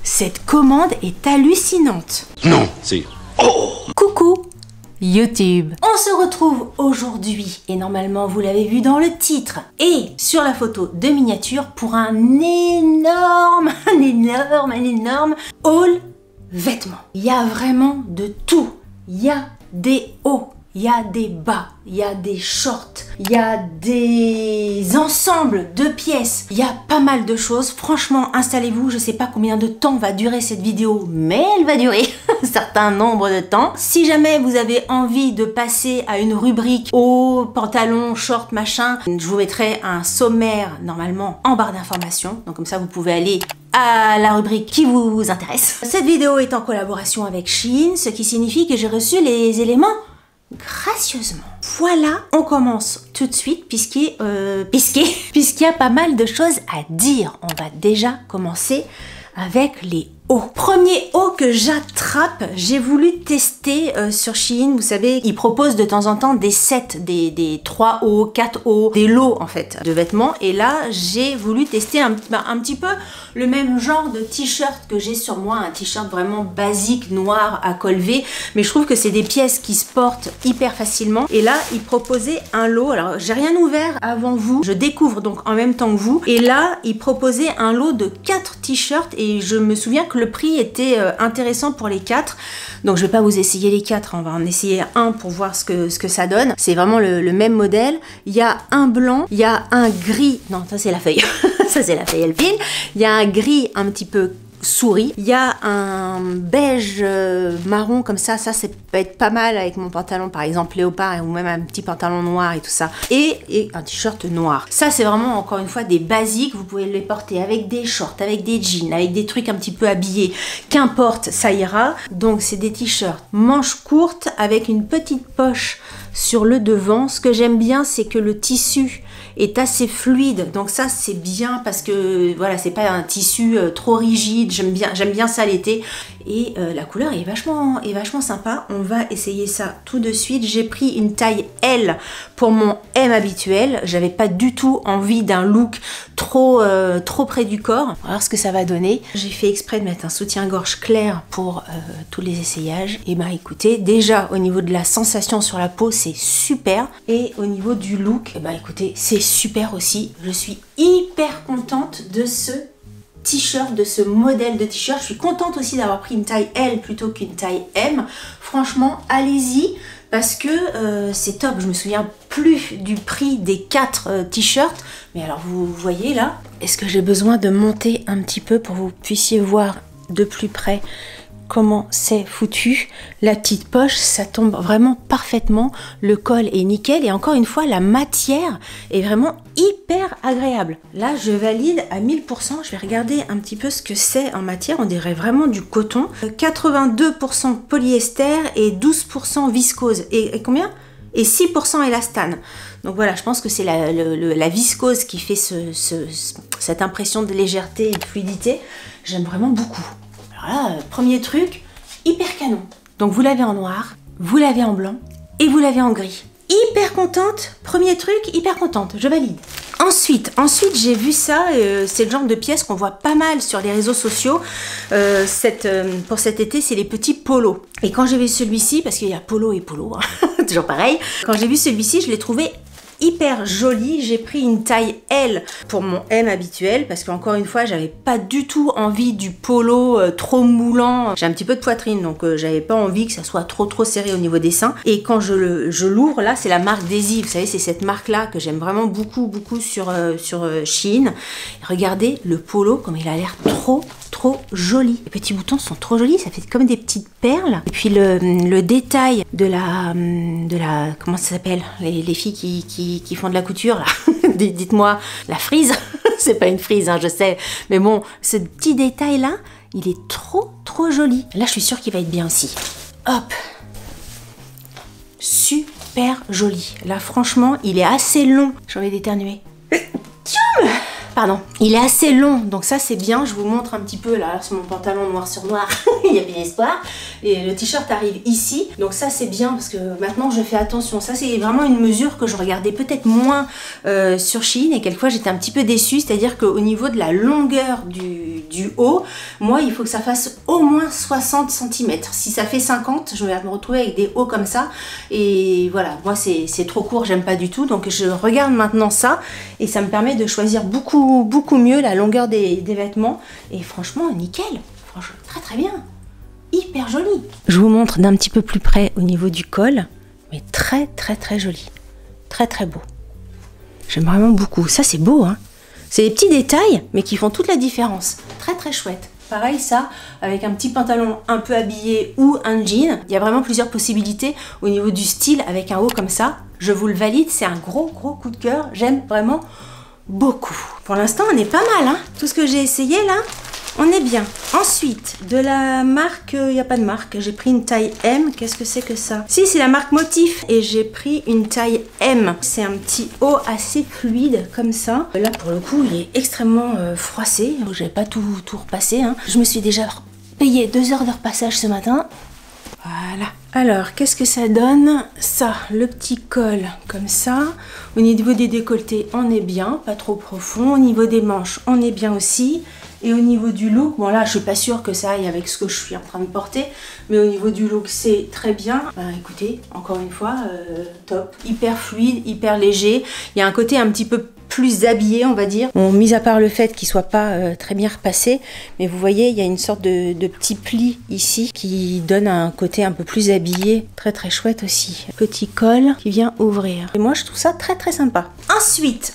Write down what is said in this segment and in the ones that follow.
Cette commande est hallucinante. Non, c'est... Oh! Coucou YouTube. On se retrouve aujourd'hui, et normalement vous l'avez vu dans le titre, et sur la photo de miniature pour un énorme haul vêtements. Il y a vraiment de tout. Il y a des hauts, il y a des bas, il y a des shorts, il y a des ensembles de pièces, il y a pas mal de choses. Franchement, installez-vous, je sais pas combien de temps va durer cette vidéo, mais elle va durer un certain nombre de temps. Si jamais vous avez envie de passer à une rubrique hauts, pantalons, shorts, machin, je vous mettrai un sommaire normalement en barre d'informations, donc comme ça vous pouvez aller à la rubrique qui vous intéresse. Cette vidéo est en collaboration avec Shein, ce qui signifie que j'ai reçu les éléments gracieusement. Voilà, on commence tout de suite puisqu'il y a pas mal de choses à dire. On va déjà commencer avec les hauts. Premier haut que j'attrape, j'ai voulu tester sur Shein. Vous savez, ils proposent de temps en temps des sets, des 3 hauts, 4 hauts, des lots en fait de vêtements. Et là, j'ai voulu tester un petit peu le même genre de t-shirt que j'ai sur moi, un t-shirt vraiment basique, noir à col V. Mais je trouve que c'est des pièces qui se portent hyper facilement. Et là, ils proposaient un lot. Alors, j'ai rien ouvert avant vous. Je découvre donc en même temps que vous. Et là, ils proposaient un lot de 4 t-shirts. Et je me souviens que le prix était intéressant pour les 4. Donc, je vais pas vous essayer les 4. On va en essayer un pour voir ce que ça donne. C'est vraiment le même modèle. Il y a un blanc, il y a un gris. Non, ça, c'est la feuille. Ça, c'est la feuille Elfine. Il y a un gris un petit peu souris. Il y a un beige marron comme ça peut être pas mal avec mon pantalon par exemple léopard ou même un petit pantalon noir et tout ça. Et un t-shirt noir. Ça c'est vraiment encore une fois des basiques, vous pouvez les porter avec des shorts, avec des jeans, avec des trucs un petit peu habillés. Qu'importe, ça ira. Donc c'est des t-shirts manches courtes avec une petite poche sur le devant. Ce que j'aime bien c'est que le tissu est assez fluide, donc ça c'est bien parce que voilà, c'est pas un tissu trop rigide. J'aime bien ça l'été, et la couleur est vachement sympa. On va essayer ça tout de suite. J'ai pris une taille L pour mon M habituel. J'avais pas du tout envie d'un look trop près du corps. On va voir ce que ça va donner. J'ai fait exprès de mettre un soutien-gorge clair pour tous les essayages. Et bah écoutez, déjà au niveau de la sensation sur la peau c'est super, et au niveau du look, bah écoutez, c'est super aussi. Je suis hyper contente de ce t-shirt, de ce modèle de t-shirt. Je suis contente aussi d'avoir pris une taille L plutôt qu'une taille M. Franchement, allez-y parce que c'est top. Je me souviens plus du prix des 4 t-shirts. Mais alors vous voyez là, est-ce que j'ai besoin de monter un petit peu pour que vous puissiez voir de plus près comment c'est foutu? La petite poche, ça tombe vraiment parfaitement, le col est nickel, et encore une fois la matière est vraiment hyper agréable. Là je valide à 1000%. Je vais regarder un petit peu ce que c'est en matière. On dirait vraiment du coton. 82% polyester et 12% viscose, et combien? Et 6% élastane. Donc voilà, je pense que c'est la viscose qui fait cette impression de légèreté et de fluidité. J'aime vraiment beaucoup. Alors là, premier truc, hyper canon. Donc vous l'avez en noir, vous l'avez en blanc et vous l'avez en gris. Hyper contente, premier truc, hyper contente, je valide. Ensuite j'ai vu ça, c'est le genre de pièce qu'on voit pas mal sur les réseaux sociaux. Pour cet été, c'est les petits polos. Et quand j'ai vu celui-ci, parce qu'il y a polo et polo, hein, toujours pareil. Quand j'ai vu celui-ci, je l'ai trouvé hyper joli. J'ai pris une taille L pour mon M habituel parce qu'encore une fois j'avais pas du tout envie du polo trop moulant. J'ai un petit peu de poitrine, donc j'avais pas envie que ça soit trop serré au niveau des seins. Et quand je l'ouvre, là c'est la marque Daisy, vous savez, c'est cette marque là que j'aime vraiment beaucoup sur Shein. Regardez le polo comme il a l'air trop joli. Les petits boutons sont trop jolis, ça fait comme des petites perles. Et puis le détail de la comment ça s'appelle, les filles qui font de la couture là. Dites-moi, la frise. C'est pas une frise, hein, je sais, mais bon, ce petit détail là, il est trop joli. Là je suis sûre qu'il va être bien aussi. Hop, super joli. Là franchement il est assez long. J'ai envie d'éternuer. Pardon. Il est assez long, donc ça c'est bien. Je vous montre un petit peu là sur mon pantalon noir sur noir. Il y a bien espoir. Et le t-shirt arrive ici, donc ça c'est bien parce que maintenant je fais attention. Ça c'est vraiment une mesure que je regardais peut-être moins sur Shein et quelquefois j'étais un petit peu déçue. C'est-à-dire qu'au niveau de la longueur du haut, moi il faut que ça fasse au moins 60 cm. Si ça fait 50, je vais me retrouver avec des hauts comme ça. Et voilà, moi c'est trop court, j'aime pas du tout. Donc je regarde maintenant ça et ça me permet de choisir beaucoup mieux la longueur des vêtements. Et franchement, nickel. Franchement, très bien. Hyper joli. Je vous montre d'un petit peu plus près au niveau du col. Mais très joli. Très beau. J'aime vraiment beaucoup. Ça c'est beau, hein. C'est des petits détails, mais qui font toute la différence. Très chouette. Pareil ça, avec un petit pantalon un peu habillé ou un jean. Il y a vraiment plusieurs possibilités au niveau du style avec un haut comme ça. Je vous le valide, c'est un gros coup de cœur. J'aime vraiment beaucoup. Pour l'instant, on est pas mal, hein. Tout ce que j'ai essayé là, on est bien. Ensuite, de la marque, il n'y a pas de marque, j'ai pris une taille M. Qu'est-ce que c'est que ça? Si, c'est la marque Motif et j'ai pris une taille M. C'est un petit haut assez fluide comme ça. Là, pour le coup, il est extrêmement froissé. J'avais pas tout repassé, hein. Je me suis déjà payé 2 heures de repassage ce matin. Voilà. Alors, qu'est-ce que ça donne? Ça, le petit col comme ça. Au niveau des décolletés, on est bien, pas trop profond. Au niveau des manches, on est bien aussi. Et au niveau du look, bon là, je suis pas sûre que ça aille avec ce que je suis en train de porter. Mais au niveau du look, c'est très bien. Écoutez, encore une fois, top. Hyper fluide, hyper léger. Il y a un côté un petit peu plus habillé, on va dire. Bon, mis à part le fait qu'il soit pas très bien repassé, mais vous voyez, il y a une sorte de petit pli ici qui donne un côté un peu plus habillé. Très chouette aussi. Petit col qui vient ouvrir. Et moi, je trouve ça très sympa. Ensuite,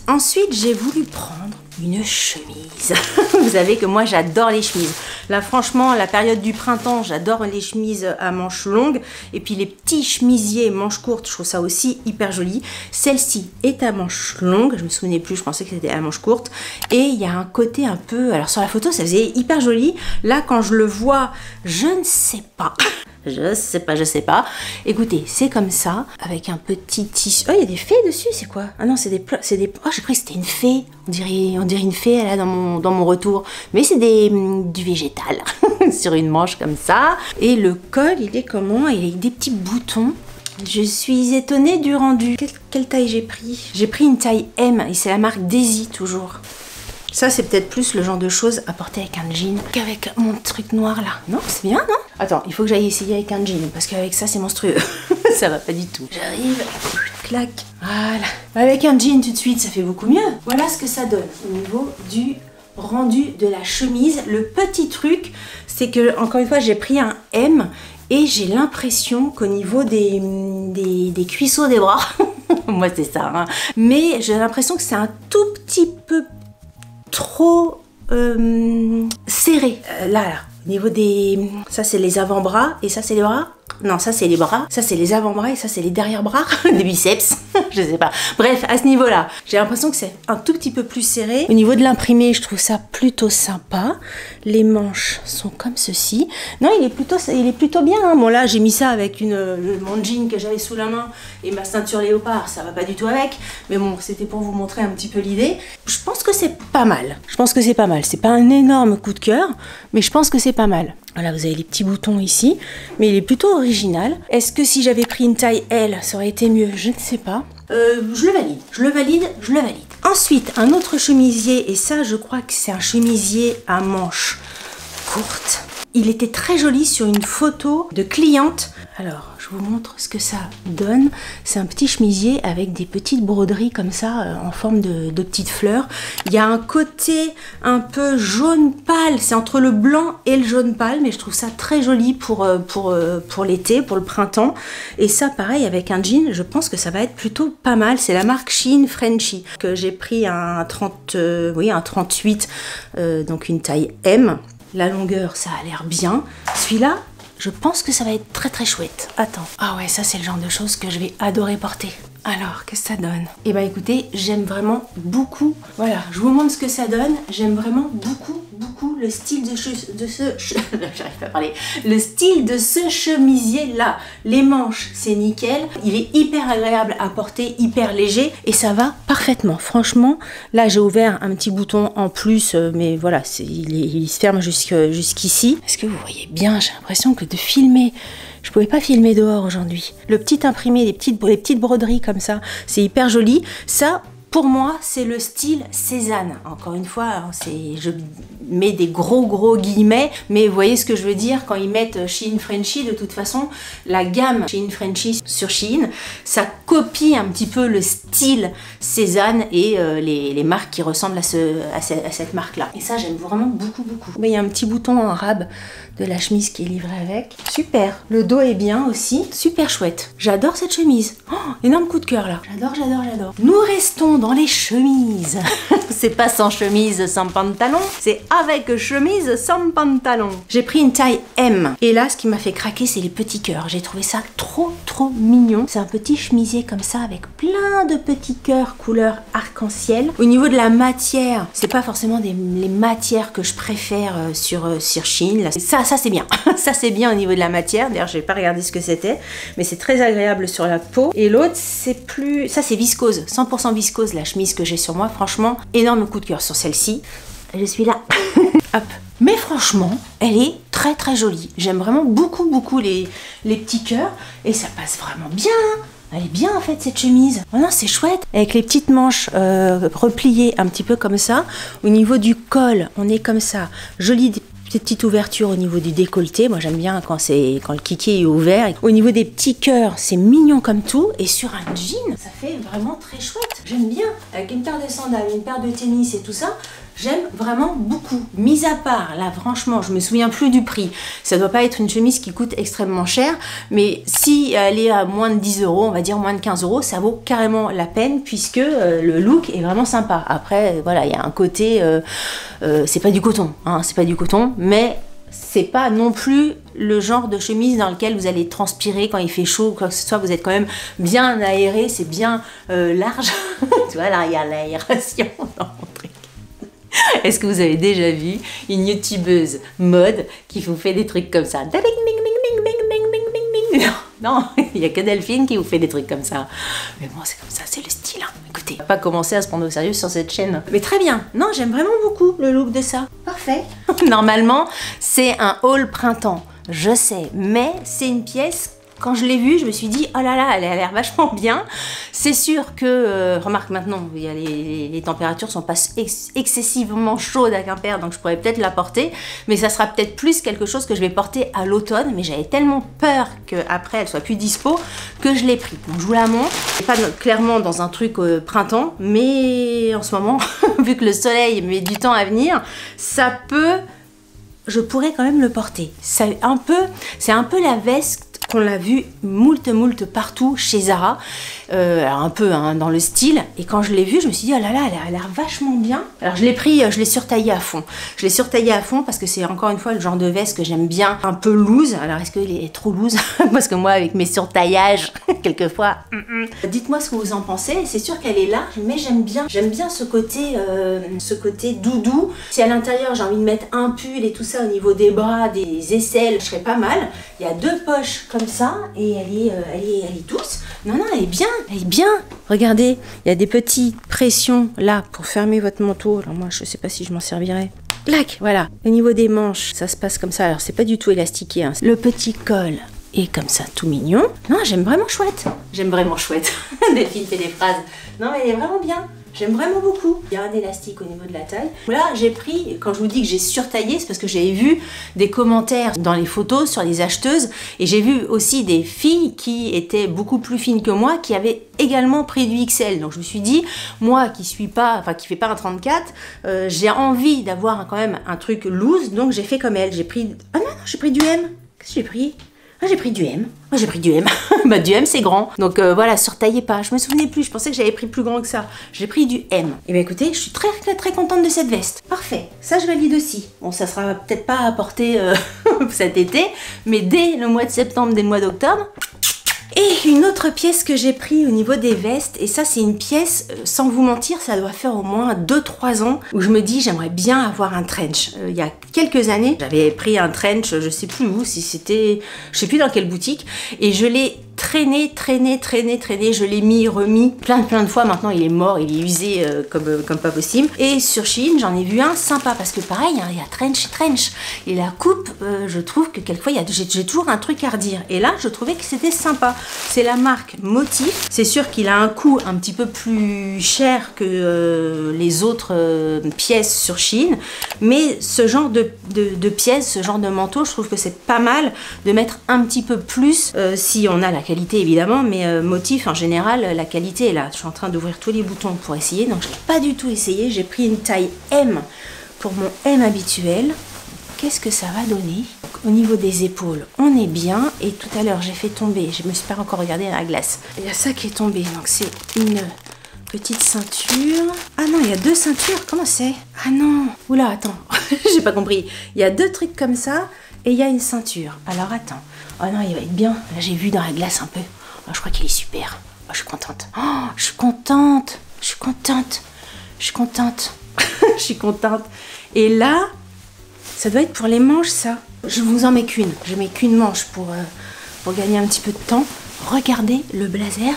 j'ai voulu prendre une chemise. Vous savez que moi j'adore les chemises. Là franchement, la période du printemps, j'adore les chemises à manches longues. Et puis les petits chemisiers manches courtes, je trouve ça aussi hyper joli. Celle-ci est à manches longues. Je me souvenais plus, je pensais que c'était à manches courtes. Et il y a un côté un peu... Alors sur la photo, ça faisait hyper joli. Là, quand je le vois, je ne sais pas. Je sais pas. Écoutez, c'est comme ça, avec un petit tissu. Oh, il y a des fées dessus, c'est quoi? Ah non, c'est des... Oh, j'ai cru que c'était une fée. On dirait une fée, là, dans mon retour. Mais c'est du végétal. Sur une manche comme ça. Et le col, il est comment? Il est avec des petits boutons. Je suis étonnée du rendu. Quelle taille j'ai pris? J'ai pris une taille M, et c'est la marque Daisy, toujours. Ça, c'est peut-être plus le genre de choses à porter avec un jean qu'avec mon truc noir là. Non, c'est bien, non? Attends, il faut que j'aille essayer avec un jean parce qu'avec ça, c'est monstrueux. Ça va pas du tout. J'arrive, clac, voilà. Avec un jean tout de suite, ça fait beaucoup mieux. Voilà ce que ça donne au niveau du rendu de la chemise. Le petit truc, c'est que, encore une fois, j'ai pris un M et j'ai l'impression qu'au niveau des cuisseaux des bras, moi c'est ça, hein, mais j'ai l'impression que c'est un tout petit peu trop serré. Là, au niveau des... Ça, c'est les avant-bras et ça, c'est les bras. Non, ça, c'est les bras. Ça, c'est les avant-bras et ça, c'est les derrière-bras. Des biceps. Je sais pas. Bref, à ce niveau-là, j'ai l'impression que c'est un tout petit peu plus serré. Au niveau de l'imprimé, je trouve ça plutôt sympa. Les manches sont comme ceci. Non, il est plutôt bien, hein. Bon, là, j'ai mis ça avec mon jean que j'avais sous la main et ma ceinture léopard. Ça va pas du tout avec. Mais bon, c'était pour vous montrer un petit peu l'idée. Je pense que c'est pas mal. C'est pas un énorme coup de cœur, mais je pense que c'est pas mal. Voilà, vous avez les petits boutons ici, mais il est plutôt original. Est-ce que si j'avais pris une taille L, ça aurait été mieux? Je ne sais pas. Je le valide. Ensuite, un autre chemisier, et ça, je crois que c'est un chemisier à manches courtes. Il était très joli sur une photo de cliente. Alors, je vous montre ce que ça donne. C'est un petit chemisier avec des petites broderies comme ça, en forme de petites fleurs. Il y a un côté un peu jaune pâle. C'est entre le blanc et le jaune pâle, mais je trouve ça très joli pour l'été, pour le printemps. Et ça, pareil, avec un jean, je pense que ça va être plutôt pas mal. C'est la marque Shein Frenchy, que j'ai pris un 38, donc une taille M. La longueur, ça a l'air bien. Celui-là, je pense que ça va être très chouette. Attends. Ah ouais, ça c'est le genre de choses que je vais adorer porter. Alors, qu'est-ce que ça donne? Eh ben écoutez, j'aime vraiment beaucoup. Voilà, je vous montre ce que ça donne. J'aime vraiment beaucoup le style de j'arrive pas à parler. Le style de ce chemisier là. Les manches, c'est nickel. Il est hyper agréable à porter, hyper léger et ça va parfaitement. Franchement, là j'ai ouvert un petit bouton en plus, mais voilà, il se ferme jusqu'ici. Est-ce que vous voyez bien? J'ai l'impression que de filmer. Je pouvais pas filmer dehors aujourd'hui. Le petit imprimé, les petites broderies comme ça, c'est hyper joli. Ça, pour moi, c'est le style Cézanne. Encore une fois, hein, je mets des gros guillemets, mais vous voyez ce que je veux dire quand ils mettent Shein Frenchy. De toute façon, la gamme Shein Frenchy sur Shein, ça copie un petit peu le style Cézanne et les marques qui ressemblent à cette marque-là. Et ça, j'aime vraiment beaucoup. Il y a un petit bouton en rab de la chemise qui est livrée avec. Super. Le dos est bien aussi. Super chouette. J'adore cette chemise. Oh, énorme coup de cœur là. J'adore. Nous restons dans les chemises. C'est pas sans chemise, sans pantalon. C'est avec chemise, sans pantalon. J'ai pris une taille M. Et là, ce qui m'a fait craquer, c'est les petits cœurs. J'ai trouvé ça trop mignon. C'est un petit chemisier comme ça avec plein de petits cœurs couleur arc-en-ciel. Au niveau de la matière, c'est pas forcément les matières que je préfère sur Shein. Là, ça c'est bien. Ça c'est bien au niveau de la matière. D'ailleurs, j'ai pas regardé ce que c'était, mais c'est très agréable sur la peau. Et l'autre, c'est plus... Ça c'est viscose, 100% viscose la chemise que j'ai sur moi. Franchement, énorme coup de cœur sur celle-ci. Je suis là. Hop. Mais franchement, elle est très jolie. J'aime vraiment beaucoup les petits cœurs et ça passe vraiment bien. Elle est bien en fait cette chemise. Oh non, c'est chouette. Avec les petites manches repliées un petit peu comme ça. Au niveau du col, on est comme ça. Jolie petite ouverture au niveau du décolleté. Moi j'aime bien quand le kiki est ouvert. Au niveau des petits cœurs, c'est mignon comme tout. Et sur un jean, ça fait vraiment très chouette. J'aime bien. Avec une paire de sandales, une paire de tennis et tout ça, j'aime vraiment beaucoup. Mis à part, là franchement, je me souviens plus du prix. Ça doit pas être une chemise qui coûte extrêmement cher, mais si elle est à moins de 10 euros, on va dire moins de 15 euros, ça vaut carrément la peine puisque le look est vraiment sympa. Après, voilà, il y a un côté, c'est pas du coton, hein, c'est pas du coton, mais c'est pas non plus le genre de chemise dans lequel vous allez transpirer quand il fait chaud ou quoi que ce soit. Vous êtes quand même bien aéré, c'est bien large. Tu vois, là, il y a l'aération dans mon truc. Est-ce que vous avez déjà vu une youtubeuse mode qui vous fait des trucs comme ça? Non, il n'y a que Delphine qui vous fait des trucs comme ça. Mais bon, c'est comme ça, c'est le style. Hein. Écoutez, on va pas commencer à se prendre au sérieux sur cette chaîne. Mais très bien. Non, j'aime vraiment beaucoup le look de ça. Parfait. Normalement, c'est un haul printemps. Je sais, mais c'est une pièce... Quand je l'ai vue, je me suis dit, oh là là, elle a l'air vachement bien. C'est sûr que, remarque maintenant, il y a les températures sont pas excessivement chaudes à Quimper, donc je pourrais peut-être la porter, mais ça sera peut-être plus quelque chose que je vais porter à l'automne, mais j'avais tellement peur qu'après elle soit plus dispo, que je l'ai pris. Donc je vous la montre. C'est pas clairement dans un truc printemps, mais en ce moment, vu que le soleil met du temps à venir, ça peut... Je pourrais quand même le porter. C'est un peu la veste qu'on l'a vu moult partout chez Zara, alors un peu hein, dans le style, et quand je l'ai vue, je me suis dit, oh là là, elle a l'air vachement bien. Alors je l'ai pris, je l'ai surtaillé à fond. Je l'ai surtaillé à fond parce que c'est encore une fois le genre de veste que j'aime bien, un peu loose. Alors est-ce qu'elle est trop loose? Parce que moi, avec mes surtaillages, quelquefois... Dites-moi ce que vous en pensez. C'est sûr qu'elle est large, mais j'aime bien ce côté doudou. Si à l'intérieur, j'ai envie de mettre un pull et tout ça au niveau des bras, des aisselles, je serais pas mal. Il y a deux poches comme ça et elle est douce. Non, elle est bien. Regardez, il y a des petites pressions là pour fermer votre manteau. Alors moi, je sais pas si je m'en servirai. Clac, voilà. Au niveau des manches, ça se passe comme ça. Alors c'est pas du tout élastiqué. Hein. Le petit col est comme ça, tout mignon. Non, j'aime vraiment chouette. Delphine fait des phrases. Non, mais elle est vraiment bien. J'aime vraiment beaucoup. Il y a un élastique au niveau de la taille. Là, j'ai pris, quand je vous dis que j'ai surtaillé, c'est parce que j'avais vu des commentaires dans les photos sur les acheteuses et j'ai vu aussi des filles qui étaient beaucoup plus fines que moi qui avaient également pris du XL. Donc je me suis dit, moi qui fais pas un 34, j'ai envie d'avoir quand même un truc loose, donc j'ai fait comme elle. J'ai pris... Ah non, j'ai pris du M. Qu'est-ce que j'ai pris? Ah, j'ai pris du M. Bah, du M, c'est grand. Donc voilà, surtaillez pas. Je me souvenais plus. Je pensais que j'avais pris plus grand que ça. J'ai pris du M. Et bien écoutez, je suis très contente de cette veste. Parfait. Ça, je valide aussi. Bon, ça sera peut-être pas à porter cet été, mais dès le mois de septembre, dès le mois d'octobre, Et une autre pièce que j'ai pris au niveau des vestes, et ça c'est une pièce, sans vous mentir, ça doit faire au moins 2-3 ans, où je me dis j'aimerais bien avoir un trench. Il y a quelques années, j'avais pris un trench, je sais plus où, si c'était, je sais plus dans quelle boutique, et je l'ai traîné, je l'ai mis, remis plein de fois. Maintenant il est mort, il est usé comme pas possible. Et sur Shein j'en ai vu un sympa, parce que pareil, hein, il y a trench et trench, et la coupe, je trouve que quelquefois j'ai toujours un truc à redire, et là je trouvais que c'était sympa. C'est la marque Motif, c'est sûr qu'il a un coût un petit peu plus cher que les autres pièces sur Shein, mais ce genre de pièces, ce genre de manteau, je trouve que c'est pas mal de mettre un petit peu plus, si on a la qualité évidemment, mais Motif en général, la qualité est là. Je suis en train d'ouvrir tous les boutons pour essayer, donc je n'ai pas du tout essayé, j'ai pris une taille M pour mon M habituel. Qu'est-ce que ça va donner? Au niveau des épaules, on est bien, et tout à l'heure j'ai fait tomber, je me suis pas encore regardé à la glace, il y a ça qui est tombé, donc c'est une petite ceinture. Ah non, il y a 2 ceintures, comment c'est? Ah non, oula, attends, j'ai pas compris, il y a 2 trucs comme ça, et il y a une ceinture. Alors attends, oh non, il va être bien, là j'ai vu dans la glace un peu, oh, je crois qu'il est super, oh, je suis contente, oh, je suis contente, je suis contente, je suis contente, je suis contente, et là, ça doit être pour les manches, ça. Je vous en mets qu'une. Je mets qu'une manche pour gagner un petit peu de temps. Regardez le blazer.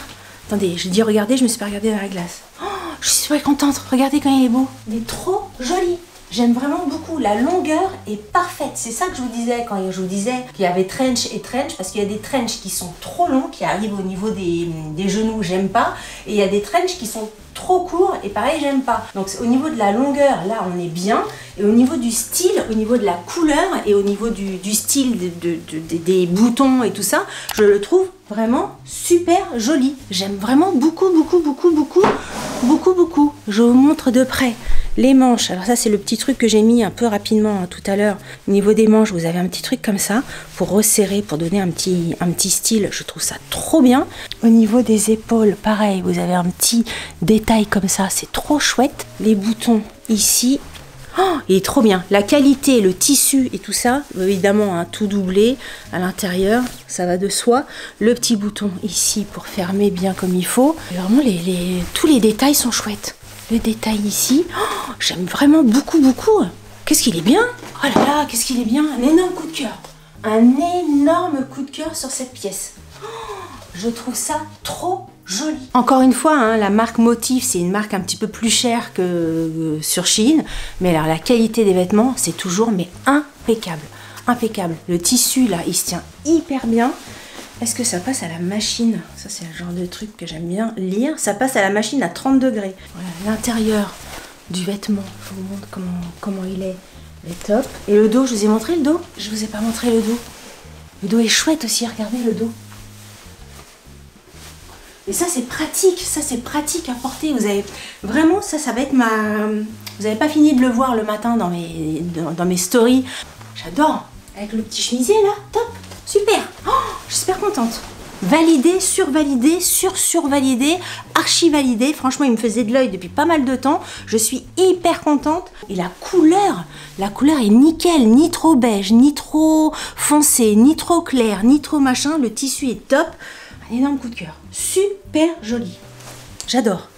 Attendez, je dis regardez, je me suis pas regardée dans la glace. Oh, je suis super contente. Regardez quand il est beau. Il est trop joli. J'aime vraiment beaucoup. La longueur est parfaite. C'est ça que je vous disais quand je vous disais qu'il y avait trench et trench. Parce qu'il y a des trench qui sont trop longs, qui arrivent au niveau des genoux, j'aime pas. Et il y a des trench qui sont trop courts et pareil, j'aime pas. Donc au niveau de la longueur, là on est bien. Et au niveau du style, au niveau de la couleur et au niveau du style des boutons et tout ça, je le trouve vraiment super joli. J'aime vraiment beaucoup. Je vous montre de près. Les manches, alors ça c'est le petit truc que j'ai mis un peu rapidement hein, tout à l'heure. Au niveau des manches, vous avez un petit truc comme ça pour resserrer, pour donner un petit style. Je trouve ça trop bien. Au niveau des épaules, pareil, vous avez un petit détail comme ça. C'est trop chouette. Les boutons ici, oh, il est trop bien. La qualité, le tissu et tout ça, évidemment, hein, tout doublé à l'intérieur, ça va de soi. Le petit bouton ici pour fermer bien comme il faut. Et vraiment, tous les détails sont chouettes. Le détail ici, oh, j'aime vraiment beaucoup. Qu'est-ce qu'il est bien? Oh là là, qu'est-ce qu'il est bien! Un énorme coup de cœur. Un énorme coup de cœur sur cette pièce. Oh, je trouve ça trop joli. Encore une fois, hein, la marque Motif, c'est une marque un petit peu plus chère que sur Shein. Mais alors la qualité des vêtements, c'est toujours mais impeccable. Impeccable. Le tissu là, il se tient hyper bien. Est-ce que ça passe à la machine? Ça, c'est le genre de truc que j'aime bien lire. Ça passe à la machine à 30 degrés. Voilà, l'intérieur du vêtement. Je vous montre comment il est. Il est top. Et le dos, je vous ai montré le dos? Je vous ai pas montré le dos. Le dos est chouette aussi, regardez le dos. Et ça, c'est pratique à porter. Vous avez vraiment, ça va être ma... Vous n'avez pas fini de le voir le matin dans mes stories. J'adore. Avec le petit chemisier là, top. Super, oh, je suis super contente. Validé, survalidé, survalidé, archi validé. Franchement, il me faisait de l'œil depuis pas mal de temps. Je suis hyper contente. Et la couleur est nickel. Ni trop beige, ni trop foncé, ni trop clair, ni trop machin. Le tissu est top. Un énorme coup de cœur. Super joli. J'adore.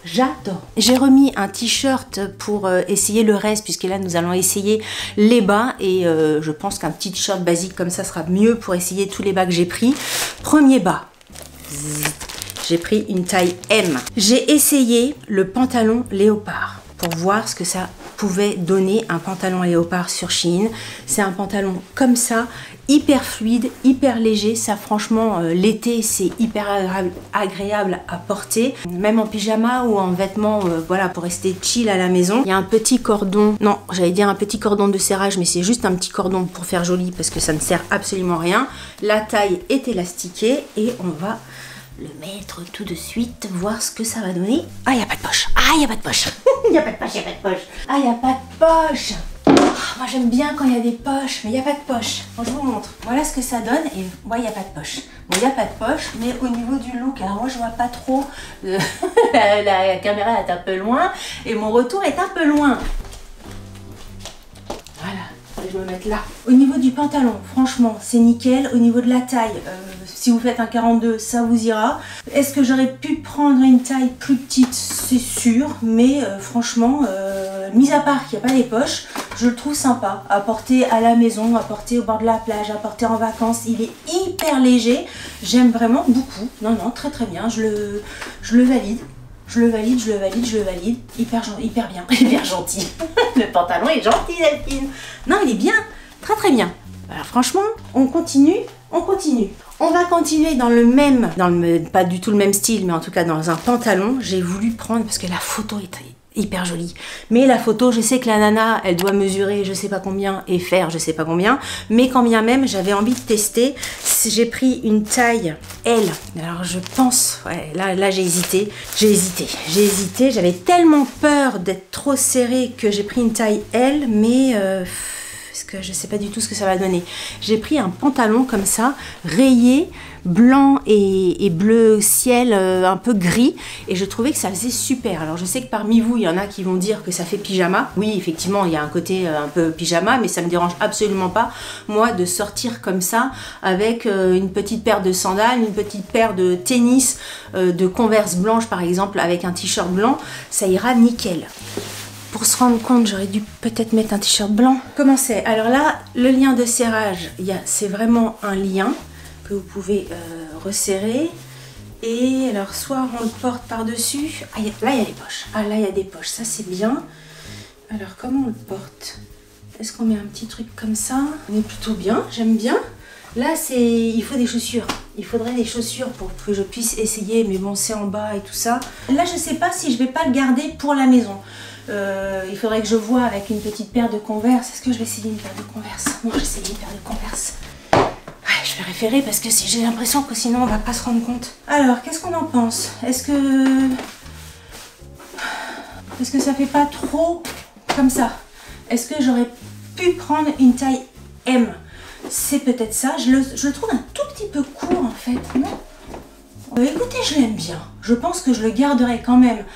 J'ai remis un t-shirt pour essayer le reste, puisque là nous allons essayer les bas et je pense qu'un petit t-shirt basique comme ça sera mieux pour essayer tous les bas que j'ai pris. Premier bas, j'ai pris une taille M. J'ai essayé le pantalon léopard pour voir ce que ça pouvait donner, un pantalon léopard sur Shein. C'est un pantalon comme ça, hyper fluide, hyper léger. Ça franchement, l'été, c'est hyper agréable à porter. Même en pyjama ou en vêtements, voilà, pour rester chill à la maison. Il y a un petit cordon, non, j'allais dire un petit cordon de serrage, mais c'est juste un petit cordon pour faire joli parce que ça ne sert absolument à rien. La taille est élastiquée et on va le mettre tout de suite, voir ce que ça va donner. Ah, il n'y a pas de poche. Ah, il n'y a pas de poche. Il n'y a pas de poche, il n'y a pas de poche. Ah, il n'y a pas de poche. Ah, moi, j'aime bien quand il y a des poches, mais il n'y a pas de poche. Bon, je vous montre. Voilà ce que ça donne. Et moi, il n'y a pas de poche. Bon, il n'y a pas de poche, mais au niveau du look, alors moi, je vois pas trop. La caméra est un peu loin et mon retour est un peu loin. Voilà. je me mette là. Au niveau du pantalon, franchement, c'est nickel. Au niveau de la taille, si vous faites un 42, ça vous ira. Est-ce que j'aurais pu prendre une taille plus petite? C'est sûr, mais franchement, mis à part qu'il n'y a pas les poches, je le trouve sympa. À porter à la maison, à porter au bord de la plage, à porter en vacances. Il est hyper léger. J'aime vraiment beaucoup. Non, non, très très bien. Je le valide. Je le valide, je le valide, je le valide. Hyper bien, hyper gentil. Le pantalon est gentil, Delphine. Non, il est bien, très très bien. Alors franchement, on continue, on continue. On va continuer dans le même, pas du tout le même style, mais en tout cas dans un pantalon. J'ai voulu prendre, parce que la photo est hyper jolie. Mais la photo, je sais que la nana, elle doit mesurer je sais pas combien et faire je sais pas combien. Mais quand bien même, j'avais envie de tester. J'ai pris une taille L. Alors je pense, ouais, là j'ai hésité. J'avais tellement peur d'être trop serrée que j'ai pris une taille L, mais parce que je sais pas du tout ce que ça va donner. J'ai pris un pantalon comme ça, rayé, blanc et bleu ciel, un peu gris, et je trouvais que ça faisait super. Alors je sais que parmi vous, il y en a qui vont dire que ça fait pyjama. Oui, effectivement, il y a un côté un peu pyjama, mais ça me dérange absolument pas, moi, de sortir comme ça, avec une petite paire de sandales, une petite paire de tennis, de Converse blanche par exemple, avec un t-shirt blanc, ça ira nickel. Pour se rendre compte, j'aurais dû peut-être mettre un t-shirt blanc. Comment c'est? Alors là, le lien de serrage, c'est vraiment un lien que vous pouvez resserrer. Et alors, soit on le porte par-dessus. Ah, là, il y a des poches. Ah, là, il y a des poches. Ça, c'est bien. Alors, comment on le porte? Est-ce qu'on met un petit truc comme ça? On est plutôt bien. J'aime bien. Là, il faut des chaussures. Il faudrait des chaussures pour que je puisse essayer. Mais bon, c'est en bas et tout ça. Là, je sais pas si je vais pas le garder pour la maison. Il faudrait que je voie avec une petite paire de Converse. Est-ce que je vais essayer une paire de Converse? Non, je vais essayer une paire de Converse. Ouais, je vais référer parce que j'ai l'impression que sinon on va pas se rendre compte. Alors, qu'est-ce qu'on en pense? Est-ce que ça fait pas trop comme ça? Est-ce que j'aurais pu prendre une taille M? C'est peut-être ça. Je le trouve un tout petit peu court en fait, non? Écoutez, je l'aime bien. Je pense que je le garderai quand même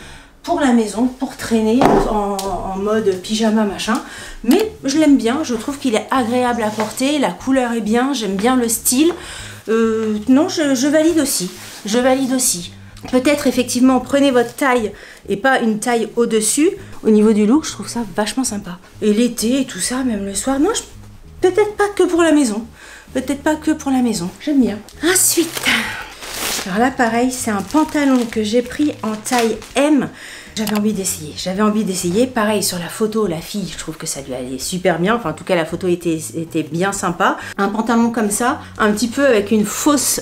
pour la maison, pour traîner en mode pyjama machin, mais je l'aime bien, je trouve qu'il est agréable à porter, la couleur est bien, j'aime bien le style. Non, je valide aussi, Peut-être effectivement prenez votre taille et pas une taille au-dessus. Au niveau du look, je trouve ça vachement sympa. Et l'été et tout ça, même le soir, non, peut-être pas que pour la maison, j'aime bien. Ensuite, alors là pareil, c'est un pantalon que j'ai pris en taille M. J'avais envie d'essayer, pareil sur la photo, la fille, je trouve que ça lui allait super bien, enfin en tout cas la photo était bien sympa. Un pantalon comme ça, un petit peu avec une fausse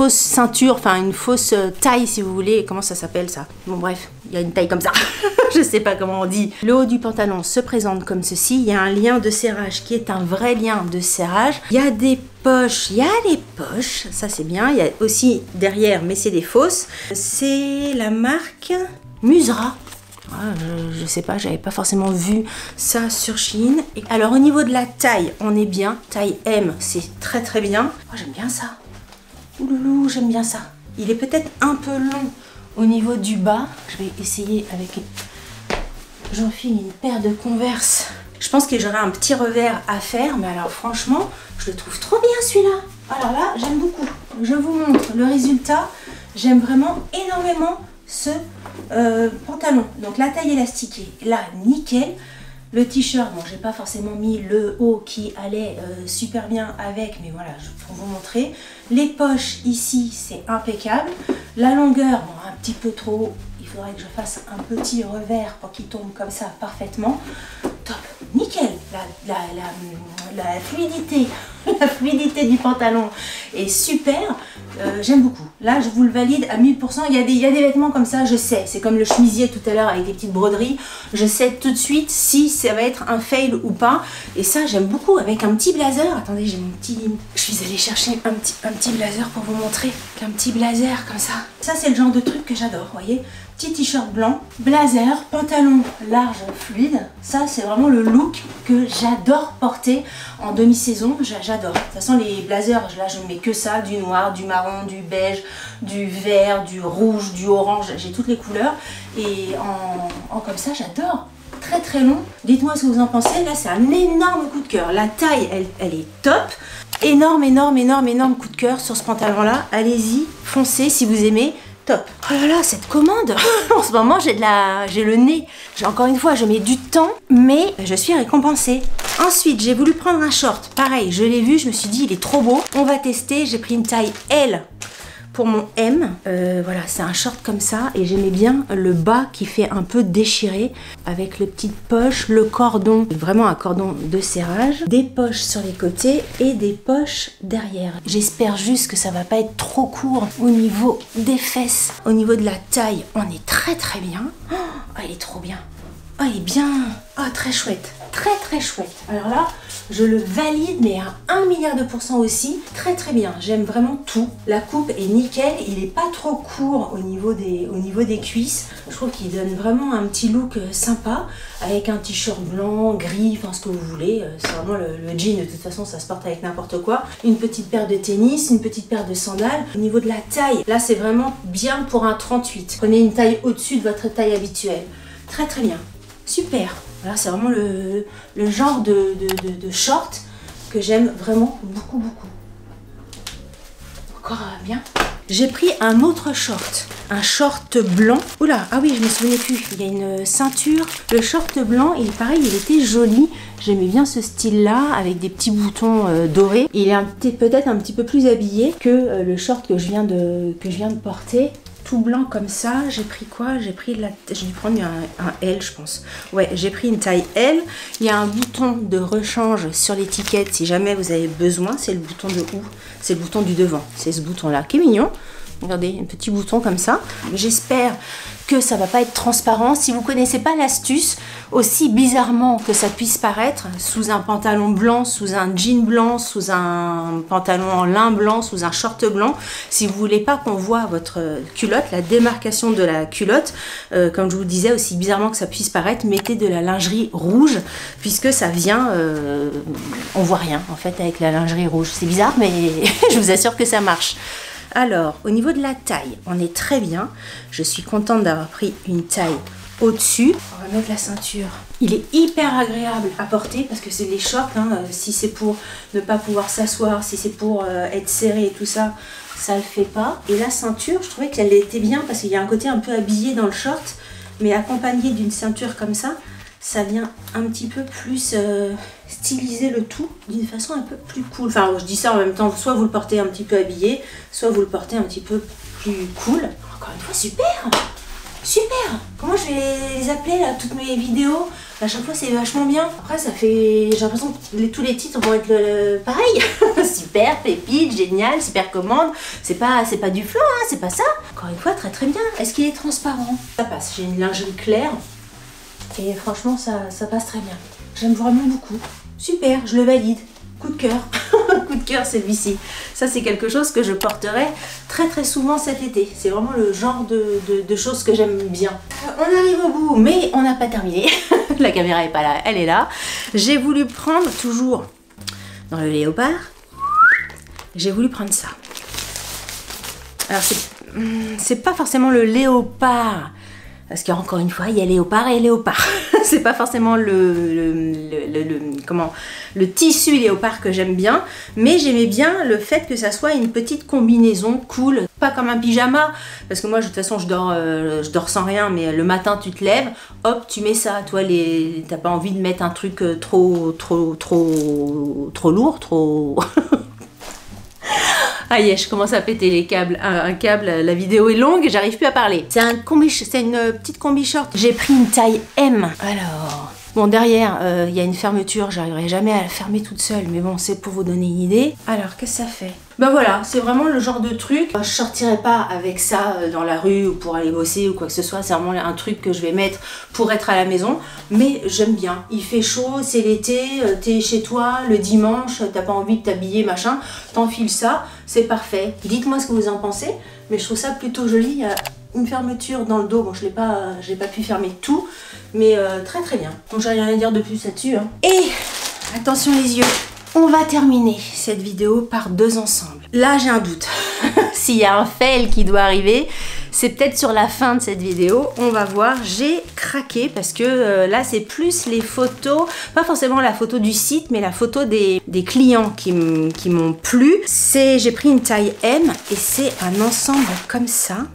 ceinture, enfin une fausse taille si vous voulez, comment ça s'appelle ça? Bon bref, il y a une taille comme ça, je sais pas comment on dit. Le haut du pantalon se présente comme ceci, il y a un lien de serrage qui est un vrai lien de serrage, il y a des poches, ça c'est bien, il y a aussi derrière, mais c'est des fausses. C'est la marque Musera. Je sais pas, j'avais pas forcément vu ça sur Shein. Et alors au niveau de la taille, on est bien, taille M, c'est très très bien. Oh, j'aime bien ça. Ouloulou, j'aime bien ça. Il est peut-être un peu long au niveau du bas. Je vais essayer avec... J'enfile une paire de Converse. Je pense que j'aurai un petit revers à faire, mais alors franchement, je le trouve trop bien celui-là. Alors là, j'aime beaucoup. Je vous montre le résultat. J'aime vraiment énormément ce pantalon. Donc la taille élastiquée, là, nickel. Le t-shirt, bon, j'ai pas forcément mis le haut qui allait super bien avec, mais voilà, pour vous montrer. Les poches ici, c'est impeccable. La longueur, bon, un petit peu trop haut. Il faudrait que je fasse un petit revers pour qu'il tombe comme ça parfaitement. Top, nickel. La fluidité, la fluidité du pantalon est super. J'aime beaucoup. Là, je vous le valide à 1000%. Il y a des vêtements comme ça, je sais. C'est comme le chemisier tout à l'heure avec des petites broderies. Je sais tout de suite si ça va être un fail ou pas. Et ça, j'aime beaucoup. Avec un petit blazer. Attendez, j'ai mon petit... Je suis allée chercher un petit blazer pour vous montrer. Un petit blazer comme ça. Ça, c'est le genre de truc que j'adore, vous voyez. Petit t-shirt blanc, blazer, pantalon large fluide. Ça, c'est vraiment le look que j'adore porter en demi-saison. J'adore. De toute façon, les blazers, là, je mets que ça. Du noir, du marron, du beige, du vert, du rouge, du orange. J'ai toutes les couleurs. Et en comme ça, j'adore. très très long. Dites-moi ce que vous en pensez. Là, c'est un énorme coup de cœur. La taille, elle est top. Énorme coup de cœur sur ce pantalon-là. Allez-y, foncez si vous aimez. Top. Oh là là, cette commande. En ce moment, j'ai le nez. Encore une fois, je mets du temps, mais je suis récompensée. Ensuite, j'ai voulu prendre un short. Pareil, je l'ai vu, je me suis dit, il est trop beau. On va tester. J'ai pris une taille L pour mon M. Voilà, c'est un short comme ça. Et j'aimais bien le bas qui fait un peu déchiré, avec les petites poches, le cordon, vraiment un cordon de serrage, des poches sur les côtés et des poches derrière. J'espère juste que ça va pas être trop court au niveau des fesses. Au niveau de la taille, on est très très bien. Oh, elle est trop bien. Oh, elle est bien. Oh, très chouette. Très très chouette. Alors là, je le valide, mais à 1 milliard de % aussi. Très très bien. J'aime vraiment tout. La coupe est nickel. Il n'est pas trop court au niveau des cuisses. Je trouve qu'il donne vraiment un petit look sympa. Avec un t-shirt blanc, gris, enfin ce que vous voulez. C'est vraiment le jean. De toute façon, ça se porte avec n'importe quoi. Une petite paire de tennis, une petite paire de sandales. Au niveau de la taille, là c'est vraiment bien pour un 38. Prenez une taille au-dessus de votre taille habituelle. Très très bien. Super. Voilà, c'est vraiment le genre de short que j'aime vraiment beaucoup. Encore bien. J'ai pris un autre short. Un short blanc. Oula, ah oui, je me souvenais plus. Il y a une ceinture. Le short blanc, il pareil, il était joli. J'aimais bien ce style-là, avec des petits boutons dorés. Il est peut-être un petit peu plus habillé que le short que je viens de porter. Tout blanc comme ça. J'ai pris quoi? J'ai dû prendre un L, je pense. Ouais, j'ai pris une taille L. Il y a un bouton de rechange sur l'étiquette si jamais vous avez besoin. C'est le bouton de où? C'est le bouton du devant. C'est ce bouton-là qui est mignon. Regardez, un petit bouton comme ça. J'espère que ça va pas être transparent. Si vous connaissez pas l'astuce, aussi bizarrement que ça puisse paraître, sous un pantalon blanc, sous un jean blanc, sous un pantalon en lin blanc, sous un short blanc, si vous voulez pas qu'on voit votre culotte, la démarcation de la culotte, comme je vous disais, aussi bizarrement que ça puisse paraître, mettez de la lingerie rouge, puisque ça vient, on voit rien en fait avec la lingerie rouge. C'est bizarre, mais je vous assure que ça marche. Alors, au niveau de la taille, on est très bien. Je suis contente d'avoir pris une taille au-dessus. On va mettre la ceinture. Il est hyper agréable à porter parce que c'est les shorts. Hein, si c'est pour ne pas pouvoir s'asseoir, si c'est pour être serré et tout ça, ça le fait pas. Et la ceinture, je trouvais qu'elle était bien parce qu'il y a un côté un peu habillé dans le short, mais accompagné d'une ceinture comme ça vient un petit peu plus styliser le tout d'une façon un peu plus cool. Enfin, je dis ça en même temps, soit vous le portez un petit peu habillé, soit vous le portez un petit peu plus cool. Encore une fois, super! Super! Comment je vais les appeler là, toutes mes vidéos? À chaque fois, c'est vachement bien. Après, ça fait... J'ai l'impression que tous les titres vont être pareil. Super, pépite, génial, super commande. C'est pas du flan, hein, c'est pas ça. Encore une fois, très très bien. Est-ce qu'il est transparent? Ça passe. J'ai une lingerie claire. Et franchement, ça passe très bien. J'aime vraiment beaucoup. Super, je le valide. Coup de cœur. Coup de cœur, celui-ci. Ça, c'est quelque chose que je porterai très très souvent cet été. C'est vraiment le genre de choses que j'aime bien. On arrive au bout, mais on n'a pas terminé. La caméra n'est pas là, elle est là. J'ai voulu prendre, toujours dans le léopard, j'ai voulu prendre ça. Alors, c'est pas forcément le léopard. Parce qu'encore une fois, il y a léopard et léopard. C'est pas forcément le tissu léopard que j'aime bien, mais j'aimais bien le fait que ça soit une petite combinaison cool, pas comme un pyjama, parce que moi de toute façon je dors sans rien, mais le matin tu te lèves, hop tu mets ça, toi t'as pas envie de mettre un truc trop lourd, trop... Aïe, je commence à péter les câbles. Un câble, la vidéo est longue, j'arrive plus à parler. C'est une petite combi short. J'ai pris une taille M. Alors, bon, derrière, il y a une fermeture. J'arriverai jamais à la fermer toute seule, mais bon, c'est pour vous donner une idée. Alors, qu'est-ce que ça fait? Ben voilà, c'est vraiment le genre de truc. Je sortirai pas avec ça dans la rue ou pour aller bosser ou quoi que ce soit. C'est vraiment un truc que je vais mettre pour être à la maison. Mais j'aime bien. Il fait chaud, c'est l'été, t'es chez toi le dimanche, t'as pas envie de t'habiller, machin. T'enfiles ça, c'est parfait. Dites-moi ce que vous en pensez. Mais je trouve ça plutôt joli. Il y a une fermeture dans le dos. Bon, je l'ai pas pu fermer tout. Mais très très bien. Donc j'ai rien à dire de plus là-dessus. Hein. Et attention les yeux. On va terminer cette vidéo par 2 ensembles. Là, j'ai un doute. S'il y a un fail qui doit arriver, c'est peut-être sur la fin de cette vidéo. On va voir. J'ai craqué parce que là, c'est plus les photos, pas forcément la photo du site, mais la photo des clients qui m'ont plu. J'ai pris une taille M et c'est un ensemble comme ça.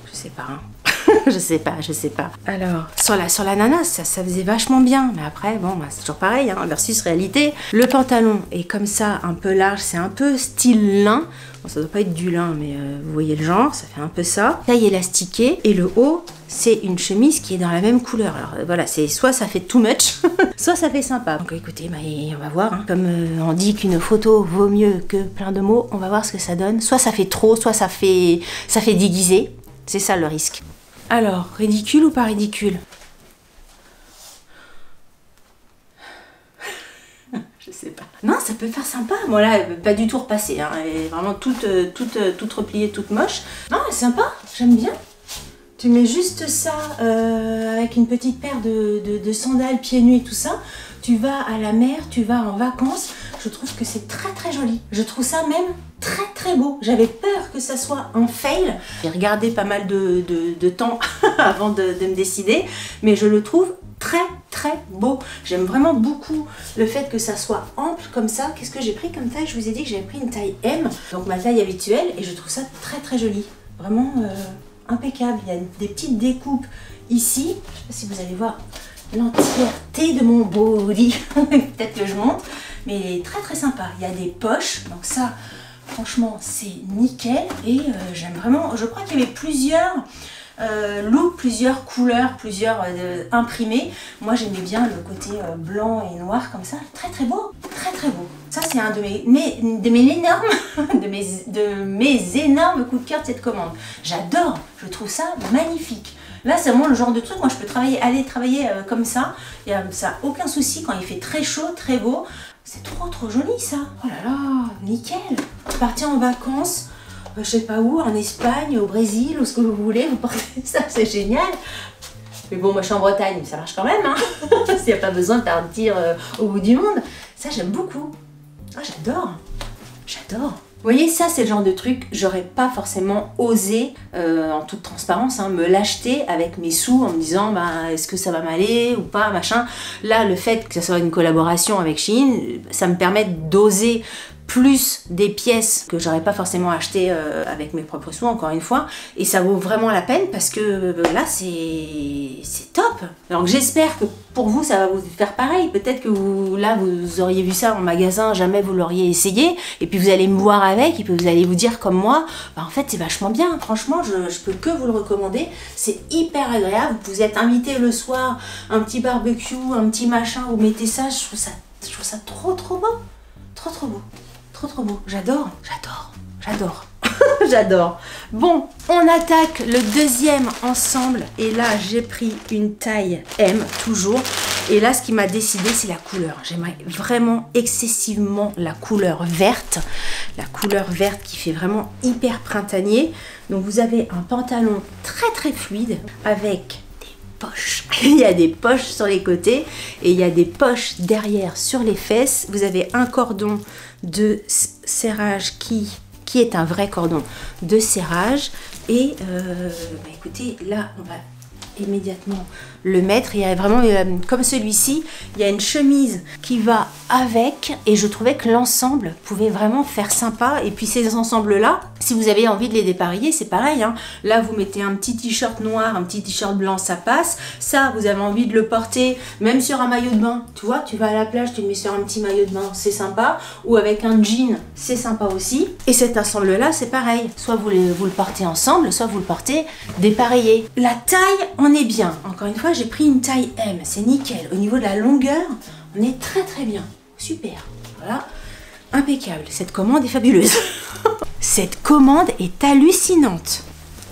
Je sais pas, hein. je sais pas. Alors, sur la nana, ça faisait vachement bien. Mais après, bon, bah, c'est toujours pareil, hein, versus réalité. Le pantalon est comme ça, un peu large. C'est un peu style lin. Bon, ça doit pas être du lin, mais vous voyez le genre. Ça fait un peu ça. Taille élastiquée. Et le haut, c'est une chemise qui est dans la même couleur. Alors, voilà, c'est soit ça fait too much, soit ça fait sympa. Donc, écoutez, bah, on va voir. Hein. Comme on dit qu'une photo vaut mieux que plein de mots, on va voir ce que ça donne. Soit ça fait trop, soit ça fait déguisé. C'est ça le risque. Alors, ridicule ou pas ridicule? Je sais pas. Non, ça peut faire sympa. Moi là, elle veut pas du tout repasser. Hein. Elle est vraiment toute repliée, toute moche. Non, elle est sympa. J'aime bien. Tu mets juste ça avec une petite paire de sandales pieds nus et tout ça. Tu vas à la mer, tu vas en vacances. Je trouve que c'est très très joli. Je trouve ça même très très beau. J'avais peur que ça soit un fail. J'ai regardé pas mal de temps avant de me décider. Mais je le trouve très très beau. J'aime vraiment beaucoup le fait que ça soit ample comme ça. Qu'est-ce que j'ai pris comme taille? Je vous ai dit que j'avais pris une taille M. Donc ma taille habituelle. Et je trouve ça très très joli. Vraiment impeccable. Il y a des petites découpes ici. Je sais pas si vous allez voir l'entièreté de mon body. Peut-être que je monte. Mais très très sympa. Il y a des poches. Donc ça, franchement, c'est nickel. Et j'aime vraiment. Je crois qu'il y avait plusieurs looks, plusieurs couleurs, plusieurs imprimés. Moi, j'aimais bien le côté blanc et noir comme ça. Très très beau. Très très beau. Ça, c'est un de mes énormes coups de cœur de cette commande. J'adore. Je trouve ça magnifique. Là, c'est vraiment le genre de truc, moi je peux aller travailler comme ça. Ça n'a aucun souci quand il fait très chaud, très beau. C'est trop joli ça. Oh là là, nickel. Partir en vacances, je sais pas où, en Espagne, au Brésil, ou ce que vous voulez, vous portez ça, c'est génial. Mais bon, moi je suis en Bretagne, ça marche quand même, hein. S'il n'y a pas besoin de partir au bout du monde. Ça, j'aime beaucoup. Ah, j'adore. Vous voyez, ça c'est le genre de truc, j'aurais pas forcément osé, en toute transparence, hein, me l'acheter avec mes sous en me disant bah, est-ce que ça va m'aller ou pas, machin. Là, le fait que ça soit une collaboration avec Shein, ça me permet d'oser plus des pièces que j'aurais pas forcément achetées avec mes propres sous, encore une fois, et ça vaut vraiment la peine parce que là c'est top. Donc j'espère que pour vous ça va vous faire pareil. Peut-être que vous auriez vu ça en magasin, jamais vous l'auriez essayé, et puis vous allez me voir avec et puis vous allez vous dire comme moi, bah en fait c'est vachement bien, franchement je peux que vous le recommander. C'est hyper agréable, vous êtes invité le soir, un petit barbecue, un petit machin, vous mettez ça, je trouve ça trop beau, trop beau. Trop beau, j'adore. J'adore. Bon, on attaque le deuxième ensemble et là j'ai pris une taille M toujours. Et là ce qui m'a décidé c'est la couleur. J'aimerais vraiment excessivement la couleur verte. La couleur verte qui fait vraiment hyper printanier. Donc vous avez un pantalon très fluide avec poches. Il y a des poches sur les côtés et il y a des poches derrière sur les fesses. Vous avez un cordon de serrage qui est un vrai cordon de serrage et bah écoutez, là on va immédiatement le mettre. Il y a vraiment comme celui-ci, il y a une chemise qui va avec et je trouvais que l'ensemble pouvait vraiment faire sympa. Et puis ces ensembles là, si vous avez envie de les dépareiller, c'est pareil, hein. Là vous mettez un petit t-shirt noir, un petit t-shirt blanc, ça passe. Ça vous avez envie de le porter même sur un maillot de bain, tu vois, tu vas à la plage, tu le mets sur un petit maillot de bain, c'est sympa, ou avec un jean, c'est sympa aussi. Et cet ensemble là c'est pareil, soit vous le portez ensemble, soit vous le portez dépareillé. La taille, on est bien, encore une fois j'ai pris une taille M, c'est nickel. Au niveau de la longueur, on est très bien, super, voilà, impeccable. Cette commande est fabuleuse. Cette commande est hallucinante.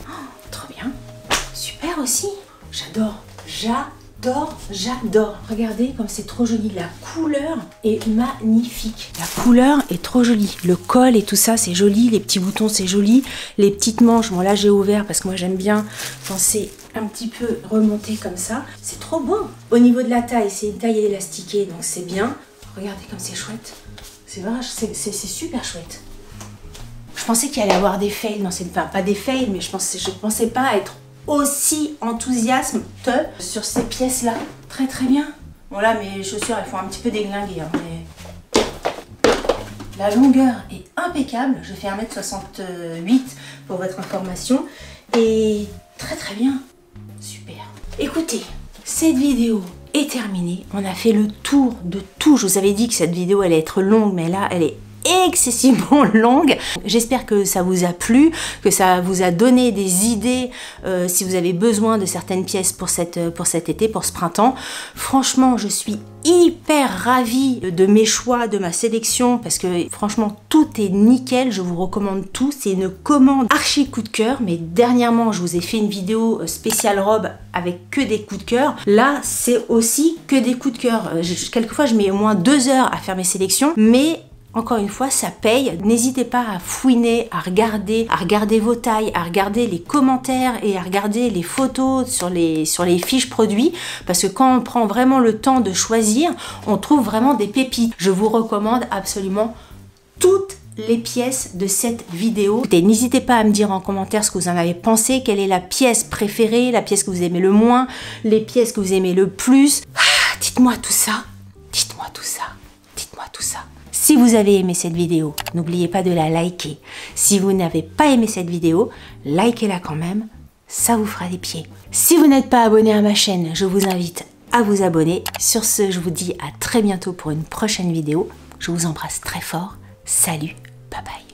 Oh, trop bien, super aussi, j'adore. Regardez comme c'est trop joli. La couleur est magnifique. La couleur est trop jolie. Le col et tout ça, c'est joli. Les petits boutons, c'est joli. Les petites manches, bon là j'ai ouvert parce que moi j'aime bien quand c'est un petit peu remonté comme ça. C'est trop beau. Au niveau de la taille, c'est une taille élastiquée, donc c'est bien. Regardez comme c'est chouette. C'est vrai, c'est super chouette. Je pensais qu'il allait y avoir des fails dans cette... Enfin, pas des fails, mais je pensais pas être aussi enthousiaste sur ces pièces-là. Très très bien. Bon là, mes chaussures, elles font un petit peu déglinguer. Hein, mais... La longueur est impeccable. Je fais 1m68 pour votre information. Et très très bien. Super. Écoutez, cette vidéo est terminée. On a fait le tour de tout. Je vous avais dit que cette vidéo allait être longue, mais là, elle est excessivement longue. J'espère que ça vous a plu, que ça vous a donné des idées si vous avez besoin de certaines pièces pour cet été, pour ce printemps. Franchement, je suis hyper ravie de mes choix, de ma sélection, parce que franchement, tout est nickel. Je vous recommande tout. C'est une commande archi coup de cœur, mais dernièrement, je vous ai fait une vidéo spéciale robe avec que des coups de cœur. Là, c'est aussi que des coups de cœur. Quelquefois, je mets au moins 2 heures à faire mes sélections, mais encore une fois, ça paye. N'hésitez pas à fouiner, à regarder vos tailles, à regarder les commentaires et à regarder les photos sur les fiches produits. Parce que quand on prend vraiment le temps de choisir, on trouve vraiment des pépites. Je vous recommande absolument toutes les pièces de cette vidéo. N'hésitez pas à me dire en commentaire ce que vous en avez pensé, quelle est la pièce préférée, la pièce que vous aimez le moins, les pièces que vous aimez le plus. Dites-moi tout ça. Dites-moi tout ça. Dites-moi tout ça. Si vous avez aimé cette vidéo, n'oubliez pas de la liker. Si vous n'avez pas aimé cette vidéo, likez-la quand même, ça vous fera des pieds. Si vous n'êtes pas abonné à ma chaîne, je vous invite à vous abonner. Sur ce, je vous dis à très bientôt pour une prochaine vidéo. Je vous embrasse très fort. Salut, bye bye.